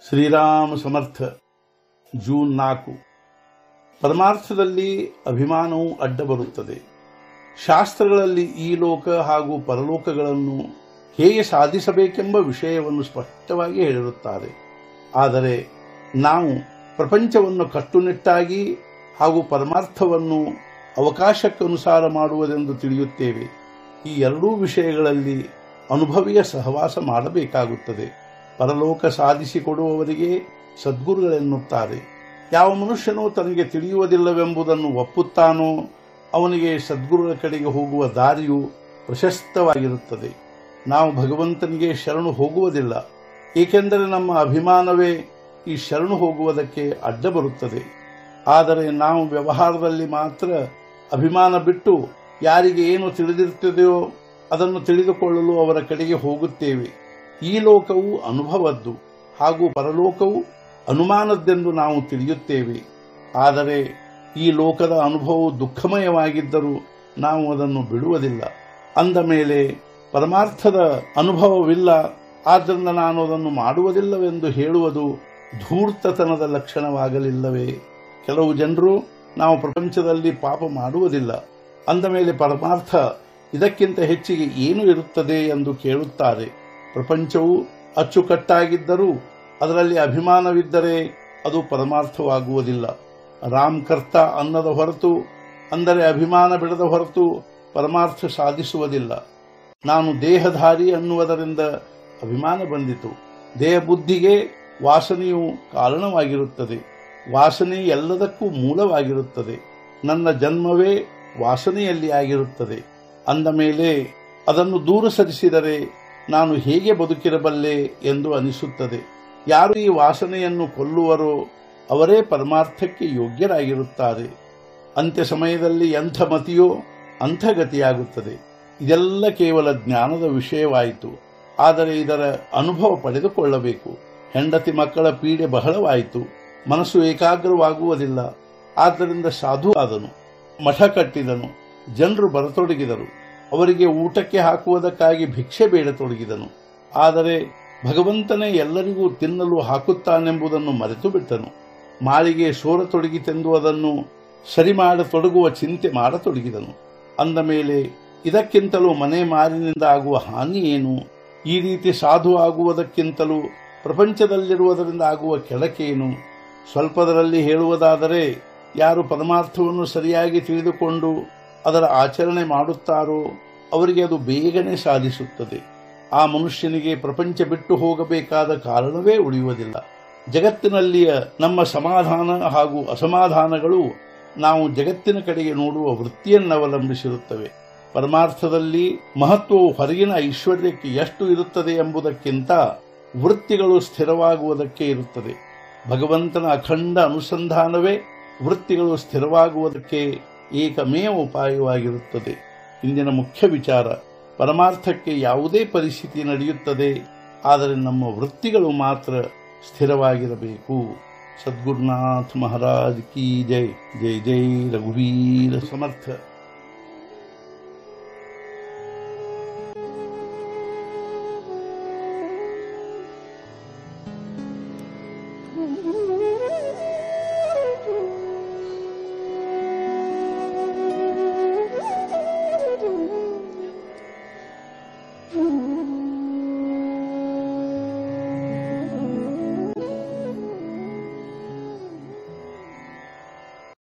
ಶ್ರೀರಾಮ ಸಮರ್ಥ. June 4. ಪರಮಾರ್ಥದಲ್ಲಿ ಅಭಿಮಾನವು ಅಡ್ಡ ಬರುತ್ತದೆ. ಶಾಸ್ತ್ರಗಳಲ್ಲಿ ಈ ಲೋಕ ಹಾಗೂ ಪರಲೋಕಗಳನ್ನು ಹೇಗೆ ಸಾಧಿಸಬೇಕೆಂಬ ವಿಷಯವನ್ನು ಸ್ಪಷ್ಟವಾಗಿ ಹೇಳಿರುತ್ತಾರೆ. ಆದರೆ ನಾವು ಪ್ರಪಂಚವನ್ನು ಕಟ್ಟುನಿಟ್ಟಾಗಿ ಹಾಗೂ ಪರಮಾರ್ಥವನ್ನು ಅವಕಾಶಕ್ಕನುಸಾರ ಮಾಡುವುದೆಂದು ತಿಳಿಯುತ್ತೇವೆ. ಈ ಎರಡೂ ವಿಷಯಗಳಲ್ಲಿ ಅನುಭವಿಯ ಸಹವಾಸ ಮಾಡಬೇಕಾಗುತ್ತದೆ. ಪರಲೋಕ ಸಾಧಿಸಿಕೊಡುವವರಿಗೆ ಸದ್ಗುರುಗಳೆನ್ನುತ್ತಾರೆ. ಯಾವ ಮನುಷ್ಯನೂ ತನಗೆ ತಿಳಿಯುವುದಿಲ್ಲವೆಂಬುದನ್ನು ಒಪ್ಪುತ್ತಾನೋ ಅವನಿಗೆ ಸದ್ಗುರುಗಳ ಕಡೆಗೆ ಹೋಗುವ ದಾರಿಯು ಪ್ರಶಸ್ತವಾಗಿರುತ್ತದೆ. ನಾವು ಭಗವಂತನಿಗೆ ಶರಣು ಹೋಗುವುದಿಲ್ಲ, ಏಕೆಂದರೆ ನಮ್ಮ ಅಭಿಮಾನವೇ ಈ ಶರಣು ಹೋಗುವುದಕ್ಕೆ ಅಡ್ಡ ಬರುತ್ತದೆ. ಆದರೆ ನಾವು ವ್ಯವಹಾರದಲ್ಲಿ ಮಾತ್ರ ಅಭಿಮಾನ ಬಿಟ್ಟು ಯಾರಿಗೆ ಏನು ತಿಳಿದಿರುತ್ತದೆಯೋ ಅದನ್ನು ತಿಳಿದುಕೊಳ್ಳಲು ಅವರ ಕಡೆಗೆ ಹೋಗುತ್ತೇವೆ. ಈ ಲೋಕವು ಅನುಭವದ್ದು ಹಾಗೂ ಪರಲೋಕವು ಅನುಮಾನದ್ದೆಂದು ನಾವು ತಿಳಿಯುತ್ತೇವೆ. ಆದರೆ ಈ ಲೋಕದ ಅನುಭವವು ದುಃಖಮಯವಾಗಿದ್ದರೂ ನಾವು ಅದನ್ನು ಬಿಡುವುದಿಲ್ಲ. ಅಂದ ಮೇಲೆ ಪರಮಾರ್ಥದ ಅನುಭವವಿಲ್ಲ, ಆದ್ದರಿಂದ ನಾನು ಅದನ್ನು ಮಾಡುವುದಿಲ್ಲವೆಂದು ಹೇಳುವುದು ಧೂರ್ತತನದ ಲಕ್ಷಣವಾಗಲಿಲ್ಲವೇ? ಕೆಲವು ಜನರು ನಾವು ಪ್ರಪಂಚದಲ್ಲಿ ಪಾಪ ಮಾಡುವುದಿಲ್ಲ, ಅಂದ ಮೇಲೆ ಪರಮಾರ್ಥ ಇದಕ್ಕಿಂತ ಹೆಚ್ಚಿಗೆ ಏನು ಇರುತ್ತದೆ ಎಂದು ಕೇಳುತ್ತಾರೆ. ಪ್ರಪಂಚವು ಅಚ್ಚುಕಟ್ಟಾಗಿದ್ದರೂ ಅದರಲ್ಲಿ ಅಭಿಮಾನವಿದ್ದರೆ ಅದು ಪರಮಾರ್ಥವಾಗುವುದಿಲ್ಲ. ರಾಮಕರ್ತ ಅನ್ನದ ಹೊರತು, ಅಂದರೆ ಅಭಿಮಾನ ಬಿಡದ ಹೊರತು ಪರಮಾರ್ಥ ಸಾಧಿಸುವುದಿಲ್ಲ. ನಾನು ದೇಹಧಾರಿ ಅನ್ನುವುದರಿಂದ ಅಭಿಮಾನ ಬಂದಿತು. ದೇಹ ಬುದ್ಧಿಗೆ ವಾಸನೆಯು ಕಾರಣವಾಗಿರುತ್ತದೆ. ವಾಸನೆ ಎಲ್ಲದಕ್ಕೂ ಮೂಲವಾಗಿರುತ್ತದೆ. ನನ್ನ ಜನ್ಮವೇ ವಾಸನೆಯಲ್ಲಿ ಆಗಿರುತ್ತದೆ. ಅಂದ ಮೇಲೆ ಅದನ್ನು ದೂರ ಸರಿಸಿದರೆ ನಾನು ಹೇಗೆ ಬದುಕಿರಬಲ್ಲೆ ಎಂದು ಅನಿಸುತ್ತದೆ. ಯಾರು ಈ ವಾಸನೆಯನ್ನು ಕೊಲ್ಲುವರೋ ಅವರೇ ಪರಮಾರ್ಥಕ್ಕೆ ಯೋಗ್ಯರಾಗಿರುತ್ತಾರೆ. ಅಂತ್ಯ ಸಮಯದಲ್ಲಿ ಎಂಥ ಮತಿಯೋ ಅಂಥ ಗತಿಯಾಗುತ್ತದೆ. ಇದೆಲ್ಲ ಕೇವಲ ಜ್ಞಾನದ ವಿಷಯವಾಯಿತು, ಆದರೆ ಇದರ ಅನುಭವ ಪಡೆದುಕೊಳ್ಳಬೇಕು. ಹೆಂಡತಿ ಮಕ್ಕಳ ಪೀಡೆ ಬಹಳವಾಯಿತು, ಮನಸ್ಸು ಏಕಾಗ್ರವಾಗುವುದಿಲ್ಲ. ಆದ್ದರಿಂದ ಸಾಧು ಆದನು, ಮಠ ಕಟ್ಟಿದನು, ಜನರು ಬರತೊಡಗಿದರು. ಅವರಿಗೆ ಊಟಕ್ಕೆ ಹಾಕುವುದಕ್ಕಾಗಿ ಭಿಕ್ಷೆ ಬೇಡತೊಡಗಿದನು. ಆದರೆ ಭಗವಂತನೇ ಎಲ್ಲರಿಗೂ ತಿನ್ನಲು ಹಾಕುತ್ತಾನೆಂಬುದನ್ನು ಮರೆತು ಬಿಟ್ಟನು. ಮಾಳಿಗೆ ಸೋರತೊಡಗಿತೆಂದು ಅದನ್ನು ಸರಿ ಮಾಡತೊಡಗುವ ಚಿಂತೆ ಮಾಡತೊಡಗಿದನು. ಅಂದ ಮೇಲೆ ಇದಕ್ಕಿಂತಲೂ ಮನೆ ಮಾರಿನಿಂದ ಆಗುವ ಹಾನಿ ಏನು? ಈ ರೀತಿ ಸಾಧು ಆಗುವುದಕ್ಕಿಂತಲೂ ಪ್ರಪಂಚದಲ್ಲಿರುವುದರಿಂದ ಆಗುವ ಕೆಳಕೇನು? ಸ್ವಲ್ಪದರಲ್ಲಿ ಹೇಳುವುದಾದರೆ, ಯಾರು ಪರಮಾರ್ಥವನ್ನು ಸರಿಯಾಗಿ ತಿಳಿದುಕೊಂಡು ಅದರ ಆಚರಣೆ ಮಾಡುತ್ತಾರೋ ಅವರಿಗೆ ಅದು ಬೇಗನೆ ಸಾಧಿಸುತ್ತದೆ. ಆ ಮನುಷ್ಯನಿಗೆ ಪ್ರಪಂಚ ಬಿಟ್ಟು ಹೋಗಬೇಕಾದ ಕಾರಣವೇ ಉಳಿಯುವುದಿಲ್ಲ. ಜಗತ್ತಿನಲ್ಲಿಯ ನಮ್ಮ ಸಮಾಧಾನ ಹಾಗೂ ಅಸಮಾಧಾನಗಳು ನಾವು ಜಗತ್ತಿನ ಕಡೆಗೆ ನೋಡುವ ವೃತ್ತಿಯನ್ನವಲಂಬಿಸಿರುತ್ತವೆ. ಪರಮಾರ್ಥದಲ್ಲಿ ಮಹತ್ವವು ಹೊರಗಿನ ಐಶ್ವರ್ಯಕ್ಕೆ ಎಷ್ಟು ಇರುತ್ತದೆ ಎಂಬುದಕ್ಕಿಂತ ವೃತ್ತಿಗಳು ಸ್ಥಿರವಾಗುವುದಕ್ಕೆ ಇರುತ್ತದೆ. ಭಗವಂತನ ಅಖಂಡ ಅನುಸಂಧಾನವೇ ವೃತ್ತಿಗಳು ಸ್ಥಿರವಾಗುವುದಕ್ಕೆ ಏಕಮೇವ ಉಪಾಯವಾಗಿರುತ್ತದೆ. ಇಂದಿನ ಮುಖ್ಯ ವಿಚಾರ, ಪರಮಾರ್ಥಕ್ಕೆ ಯಾವುದೇ ಪರಿಸ್ಥಿತಿ ನಡೆಯುತ್ತದೆ, ಆದರೆ ನಮ್ಮ ವೃತ್ತಿಗಳು ಮಾತ್ರ ಸ್ಥಿರವಾಗಿರಬೇಕು. ಸದ್ಗುರುನಾಥ ಮಹಾರಾಜ್ ಕಿ ಜೈ. ಜೈ ಜೈ ರಘುವೀರ ಸಮರ್ಥ.